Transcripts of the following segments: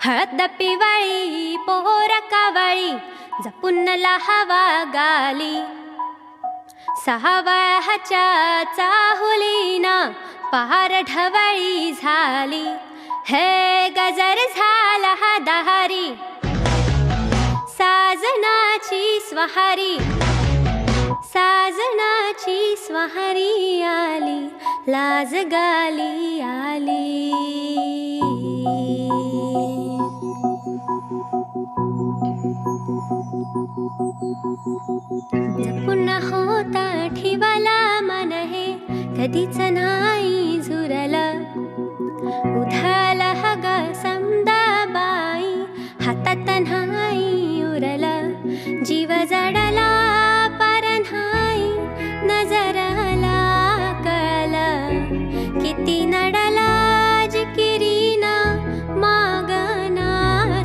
हळद पिवळी पोर कावळी जपून हवा गाली. सहावळ्याच्या चाहुलीनं पहार ढवळी झाली. हे गजर झाला दहारी साजनाची स्वारी. साजनाची स्वारी आली लाज गाली आली. जपून होता ठेवाला मन हे कधीच नाही झुरलं. उधळला ग समदाबाई हातात नाही उरलं. जीव जडला पर नाही नजरला कळलं. किती नडला जिकिरीना मागना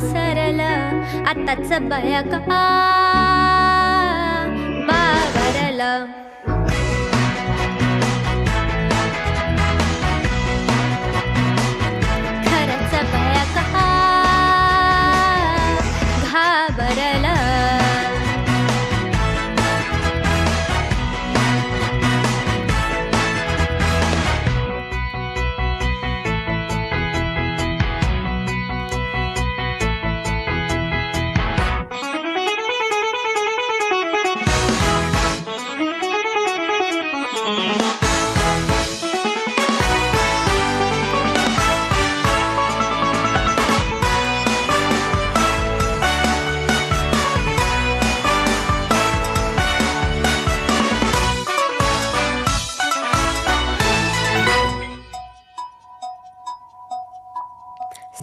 सरलं. आताच बयका बावरलं. खरंच बयका घाबरलं.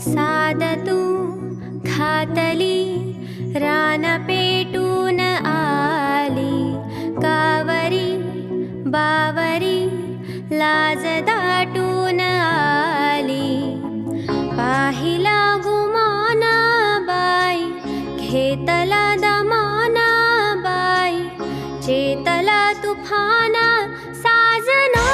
साद तू घातली रान पेटून आली. कावरी बावरी लाज दाटून आली. पाहिला गुमाना बाई घेतला दमाना बाई. चेतला तुफाना साजना.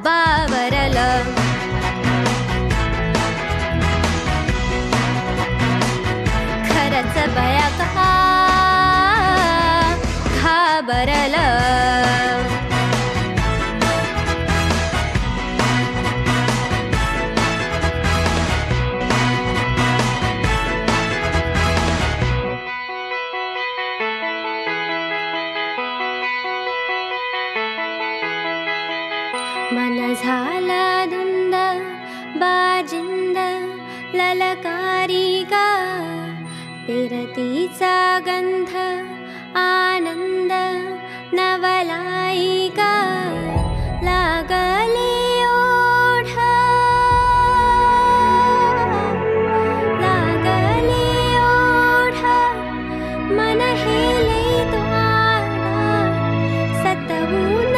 बावरलं. खरंच बयका घाबरलं. मन झाला धुंद बाजिंद ललकारी गा. पेरतीचा गंध आनंद नवलाई गा. लागले ओढ लागले ओढ मन हेले द्वार. सतवून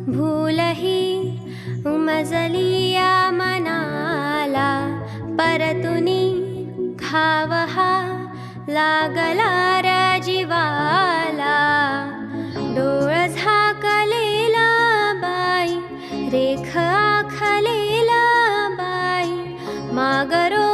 भूलही उमजलिया मनाला. परतुनी घावहा लागला र जीवाला. डोळ झाकलेला बाई रेख आखलेला बाई. मागरो